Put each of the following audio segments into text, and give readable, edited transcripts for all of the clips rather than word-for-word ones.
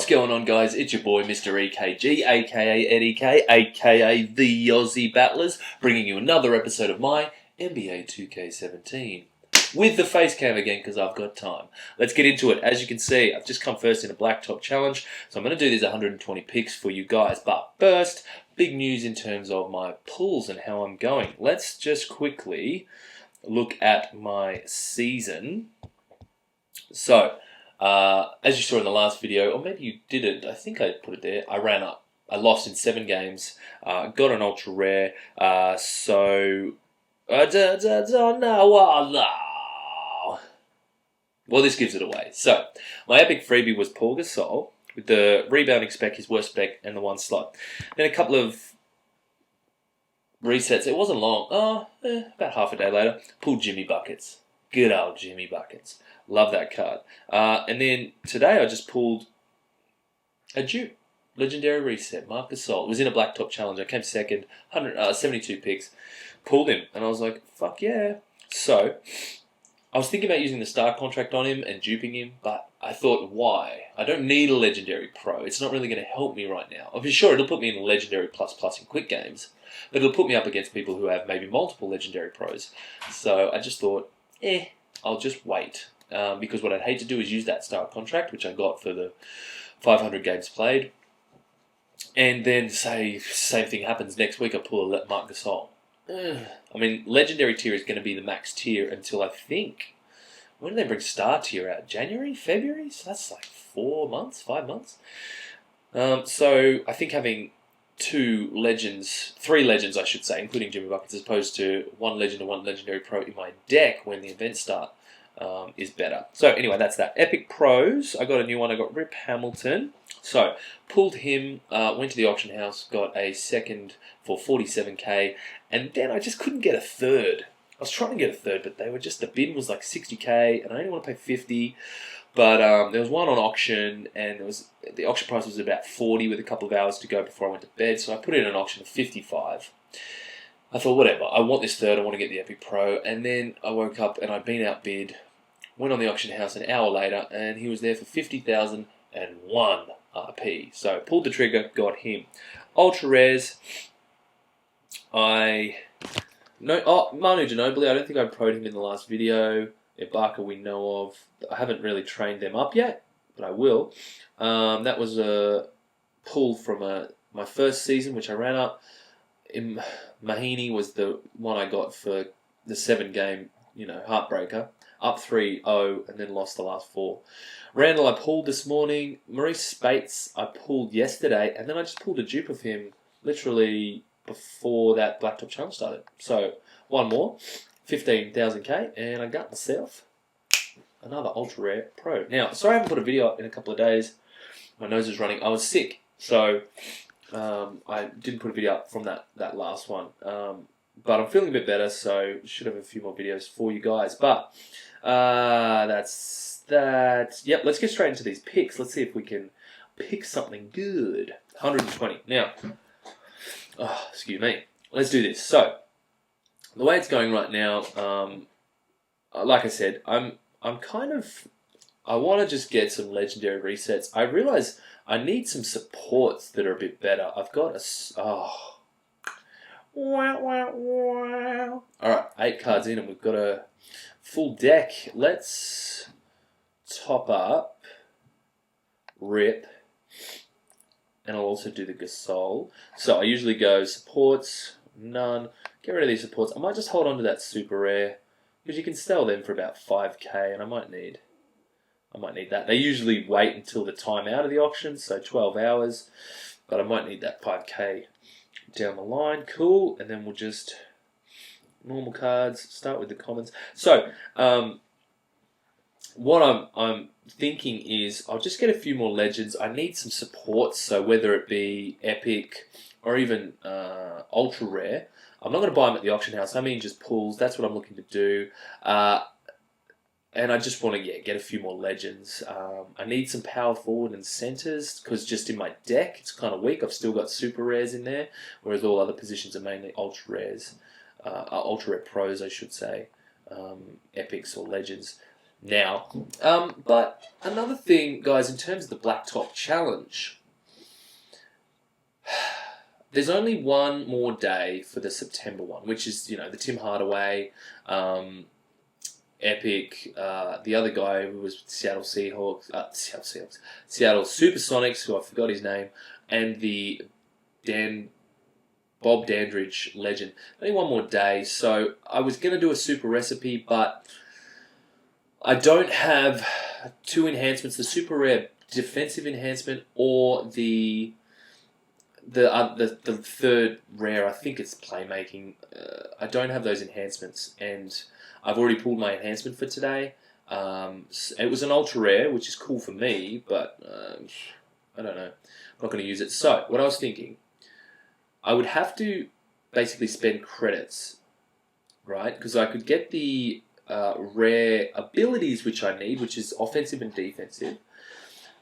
going on, guys? It's your boy, Mr EKG, aka EddyK, aka the AussieBattlerz, bringing you another episode of my MyNba2k17. With the face cam again, because I've got time. Let's get into it. As you can see, I've just come first in a blacktop challenge, so I'm going to do these 120 picks for you guys. But first, big news in terms of my pulls and how I'm going. Let's just quickly look at my season. So, as you saw in the last video, or maybe you didn't, I think I put it there, I ran up. I lost in 7 games, got an ultra rare, so... Well, this gives it away. So, my epic freebie was Paul Gasol, with the rebounding spec, his worst spec, and the 1 slot. Then a couple of resets. It wasn't long. About half a day later, pulled Jimmy Buckets. Good old Jimmy Buckets. Love that card. And then today I just pulled a dupe. Legendary reset, Marc Gasol. It was in a blacktop challenge. I came second, 72 picks. Pulled him, and I was like, fuck yeah. So, I was thinking about using the star contract on him and duping him, but I thought, why? I don't need a legendary pro. It's not really going to help me right now. I'm sure it'll put me in legendary plus in quick games, but it'll put me up against people who have maybe multiple legendary pros. So, I just thought, I'll just wait. Because what I'd hate to do is use that star contract, which I got for the 500 games played, and then say same thing happens next week, I pull a Marc Gasol. I mean, legendary tier is going to be the max tier until I think, when do they bring star tier out? January? February? So that's like 4 months, 5 months. So I think having 3 legends I should say, including Jimmy Buckets, as opposed to 1 legend and 1 legendary pro in my deck when the events start, is better. So anyway, that's that. Epic Pros, I got a new one. I got Rip Hamilton. So, pulled him, went to the auction house, got a second for 47k, and then I just couldn't get a third. I was trying to get a third, but they were just, the bid was like 60k, and I only want to pay 50. But there was one on auction, and the auction price was about 40 with a couple of hours to go before I went to bed, so I put it in an auction of 55. I thought, whatever, I want this third, I want to get the Epic Pro, and then I woke up and I'd been outbid, went on the auction house an hour later, and he was there for 50,001 RP. So, pulled the trigger, got him. Ultra rares, Manu Ginobili, I don't think I pro'd him in the last video. Ibaka we know of. I haven't really trained them up yet, but I will. That was a pull from my first season, which I ran up. Mahini was the one I got for the 7-game, heartbreaker. Up 3-0 and then lost the last 4. Randall I pulled this morning. Maurice Spates I pulled yesterday, and then I just pulled a dupe of him literally before that blacktop challenge started. So, one more, 15,000k, and I got myself another ultra rare pro. Now, sorry I haven't put a video up in a couple of days. My nose is running. I was sick, so I didn't put a video up from that last one. But I'm feeling a bit better, so should have a few more videos for you guys. But that's that. Yep, let's get straight into these picks. Let's see if we can pick something good. 120. Now, excuse me. Let's do this. So, the way it's going right now, like I said, I'm kind of, I want to just get some legendary resets. I realize I need some supports that are a bit better. I've got Alright, 8 cards in and we've got a full deck. Let's top up Rip, and I'll also do the Gasol. So I usually go supports, none. Get rid of these supports. I might just hold on to that super rare, because you can sell them for about 5k, and I might need that. They usually wait until the time out of the auction, so 12 hours, but I might need that 5k down the line. Cool. And then we'll just normal cards, start with the commons. So what I'm thinking is I'll just get a few more legends. I need some supports, so whether it be epic or even ultra rare. I'm not going to buy them at the auction house. I mean just pulls. That's what I'm looking to do. And I just want to get a few more legends. I need some power forward and centers, because just in my deck it's kind of weak. I've still got super rares in there, whereas all other positions are mainly ultra rares, ultra rare pros I should say, epics or legends. now. But another thing, guys, in terms of the Blacktop Challenge, there's only one more day for the September one, which is, the Tim Hardaway, Epic, the other guy who was Seattle Supersonics, who I forgot his name, and the Bob Dandridge legend. Only one more day, so I was going to do a super recipe, but I don't have two enhancements, the super rare defensive enhancement or the third rare, I think it's playmaking. I don't have those enhancements, and I've already pulled my enhancement for today. It was an ultra rare, which is cool for me, but I don't know. I'm not going to use it. So, what I was thinking, I would have to basically spend credits, right? Because I could get the rare abilities which I need, which is offensive and defensive.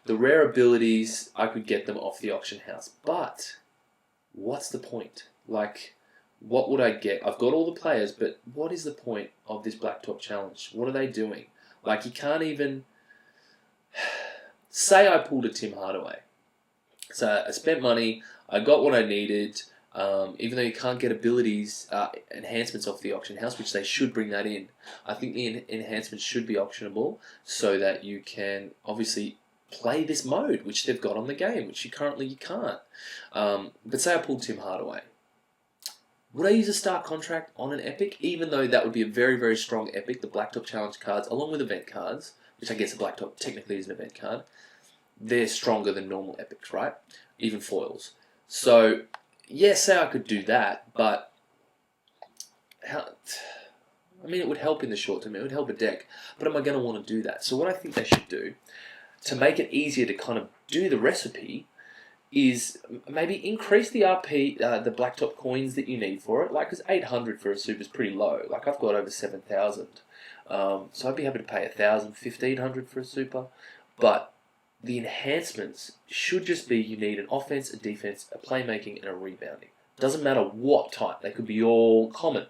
The rare abilities, I could get them off the auction house. But what's the point? Like, what would I get? I've got all the players, but what is the point of this Blacktop Challenge? What are they doing? Like, you can't even... Say I pulled a Tim Hardaway. So I spent money, I got what I needed, even though you can't get abilities, enhancements off the auction house, which they should bring that in. I think the enhancements should be auctionable so that you can obviously play this mode, which they've got on the game, which you can't. But say I pulled Tim Hardaway. Would I use a start contract on an Epic, even though that would be a very, very strong Epic, the Blacktop Challenge cards, along with event cards, which I guess a Blacktop technically is an event card. They're stronger than normal Epics, right? Even foils. So, yeah, say I could do that, but it would help in the short term. It would help a deck, but am I going to want to do that? So what I think they should do, to make it easier to kind of do the recipe, is maybe increase the RP, the Blacktop coins that you need for it. Like, because 800 for a super is pretty low. Like, I've got over 7,000. So I'd be happy to pay 1,000, 1,500 for a super. But the enhancements should just be you need an offense, a defense, a playmaking, and a rebounding. Doesn't matter what type. They could be all common,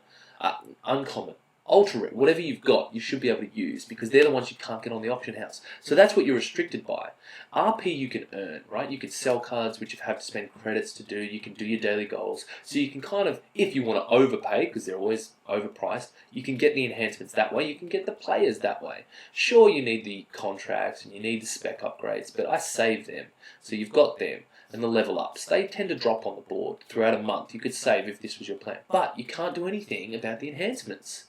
uncommon, ultra rare, whatever you've got, you should be able to use because they're the ones you can't get on the auction house. So that's what you're restricted by. RP you can earn, right? You can sell cards which you have to spend credits to do. You can do your daily goals. So you can kind of, if you want to overpay, because they're always overpriced, you can get the enhancements that way. You can get the players that way. Sure, you need the contracts and you need the spec upgrades, but I save them. So you've got them. And the level ups, they tend to drop on the board throughout a month. You could save if this was your plan. But you can't do anything about the enhancements.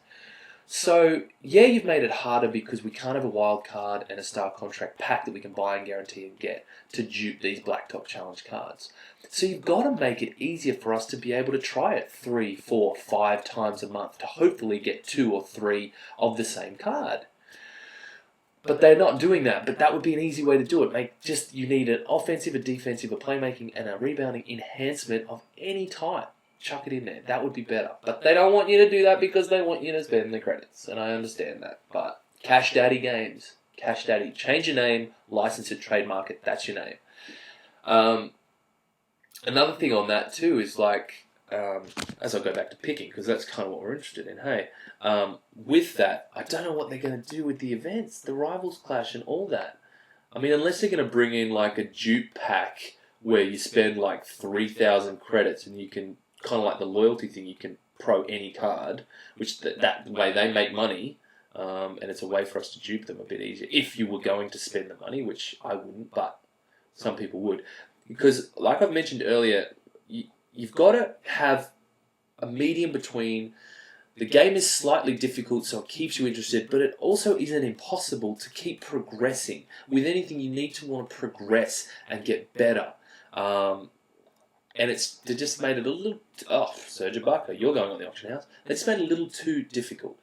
So, yeah, you've made it harder because we can't have a wild card and a star contract pack that we can buy and guarantee and get to dupe these Blacktop Challenge cards. So you've got to make it easier for us to be able to try it 3, 4, 5 times a month to hopefully get 2 or 3 of the same card. But they're not doing that. But that would be an easy way to do it. You need an offensive, a defensive, a playmaking, and a rebounding enhancement of any type. Chuck it in there. That would be better. But they don't want you to do that because they want you to spend the credits. And I understand that. But CatDaddy Games. CatDaddy. Change your name, license it, trademark it. That's your name. Another thing on that too is like, as I go back to picking, because that's kind of what we're interested in, hey. With that, I don't know what they're going to do with the events, the Rivals Clash and all that. I mean, unless they're going to bring in like a dupe pack where you spend like 3,000 credits and you can, kind of like the loyalty thing, you can pro any card, which that way they make money, and it's a way for us to dupe them a bit easier. If you were going to spend the money, which I wouldn't, but some people would. Because, like I've mentioned earlier, you've got to have a medium between the game is slightly difficult, so it keeps you interested, but it also isn't impossible to keep progressing. With anything, you need to want to progress and get better. And they just made it a little... Serge Ibaka, you're going on the auction house. They just made it a little too difficult.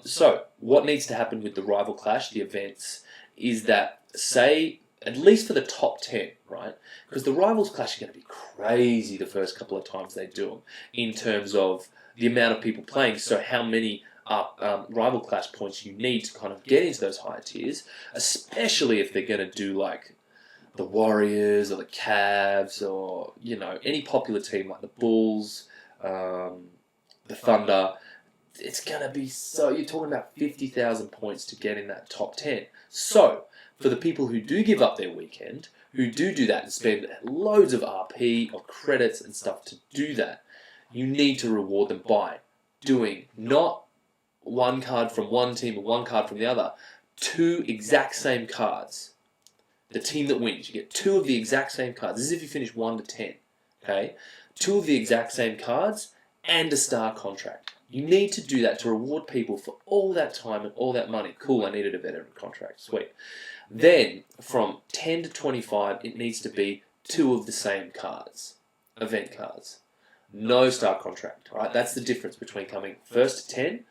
So, what needs to happen with the Rival Clash, the events, is that, say, at least for the top 10, right? Because the Rivals Clash are going to be crazy the first couple of times they do them, in terms of the amount of people playing, so how many Rival Clash points you need to kind of get into those higher tiers, especially if they're going to do, like, the Warriors or the Cavs or, any popular team like the Bulls, the Thunder. it's going to be so... You're talking about 50,000 points to get in that top 10. So, for the people who do give up their weekend, who do that and spend loads of RP or credits and stuff to do that, you need to reward them by doing not one card from one team and one card from the other, 2 exact same cards. The team that wins, you get 2 of the exact same cards. This is if you finish 1 to 10. Okay? 2 of the exact same cards and a star contract. You need to do that to reward people for all that time and all that money. Cool, I needed a veteran contract. Sweet. Then, from 10 to 25, it needs to be 2 of the same cards. Event cards. No star contract. Right? That's the difference between coming first to 10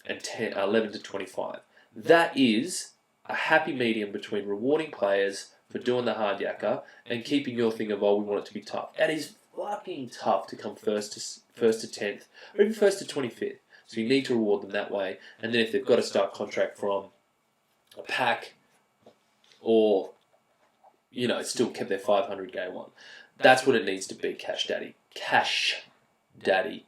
and 11 to 25. That is a happy medium between rewarding players for doing the hard yakka and keeping your thing of, oh, we want it to be tough. That is fucking tough to come first to 10th or even first to 25th. So you need to reward them that way. And then if they've got a start contract from a pack or, you know, still kept their 500 game one, that's what it needs to be, Cash Daddy. Cash Daddy.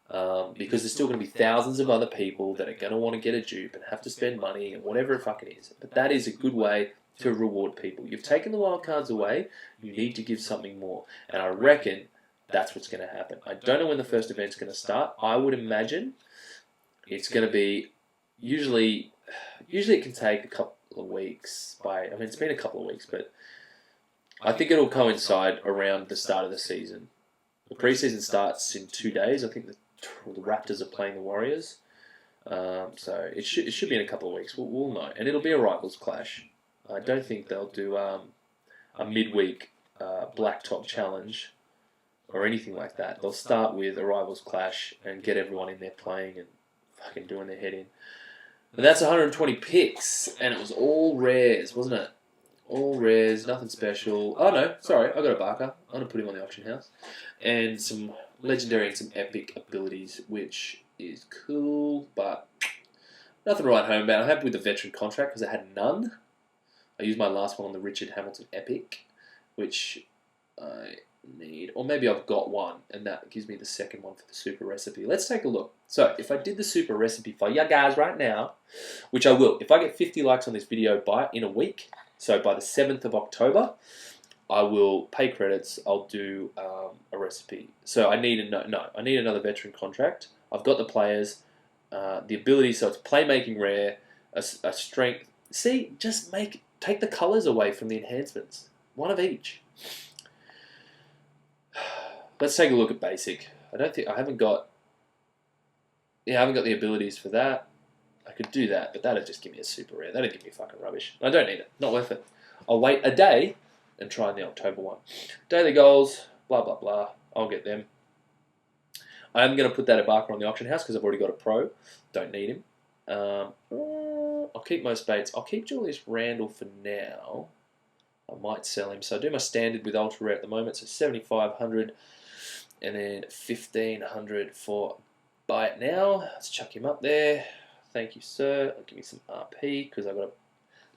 Because there's still going to be thousands of other people that are going to want to get a dupe and have to spend money and whatever it fucking is. But that is a good way to reward people. You've taken the wild cards away, you need to give something more. And I reckon that's what's going to happen. I don't know when the first event's going to start. I would imagine it's going to be usually it can take a couple of weeks. It's been a couple of weeks, but I think it'll coincide around the start of the season. The preseason starts in 2 days. I think the Raptors are playing the Warriors. So it should be in a couple of weeks. We'll know. And it'll be a rivals clash. I don't think they'll do a midweek blacktop challenge or anything like that. They'll start with a rivals clash and get everyone in there playing and fucking doing their head in. And that's 120 picks, and it was all rares, wasn't it? All rares, nothing special. Oh no, sorry, I got a Barker. I'm going to put him on the auction house. And some legendary and some epic abilities, which is cool, but nothing to write home about. I'm happy with the veteran contract because I had none. I used my last one on the Richard Hamilton Epic, which I need. Or maybe I've got one, and that gives me the second one for the super recipe. Let's take a look. So, if I did the super recipe for you guys right now, which I will, if I get 50 likes on this video in a week, so by the 7th of October, I will pay credits. I'll do a recipe. So I need I need another veteran contract. I've got the players, the ability. So it's playmaking rare, a strength. See, just take the colors away from the enhancements. One of each. Let's take a look at basic. I haven't got the abilities for that. I could do that, but that'd just give me a super rare. That'd give me fucking rubbish. I don't need it. Not worth it. I'll wait a day and try the October one. Daily goals, blah, blah, blah. I'll get them. I am going to put that at Barker on the auction house because I've already got a pro. Don't need him. I'll keep most baits. I'll keep Julius Randle for now. I might sell him. So I do my standard with ultra rare at the moment. So 7,500 and then 1,500 for buy it now. Let's chuck him up there. Thank you, sir. I'll give me some RP because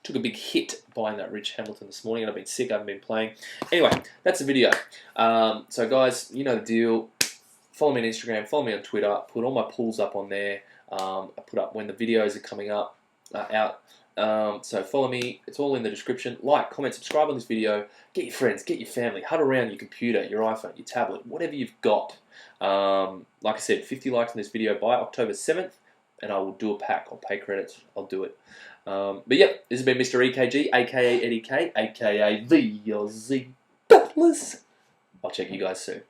took a big hit buying that Rich Hamilton this morning and I've been sick, I haven't been playing. Anyway, that's the video. So guys, you know the deal. Follow me on Instagram, follow me on Twitter, put all my pulls up on there. I put up when the videos are coming out. So follow me, it's all in the description. Like, comment, subscribe on this video. Get your friends, get your family, huddle around your computer, your iPhone, your tablet, whatever you've got. Like I said, 50 likes on this video by October 7th. And I will do a pack. I'll pay credits. I'll do it. But yeah, this has been Mr EKG, aka EddyK, aka the AussieBattlerz. I'll check you guys soon.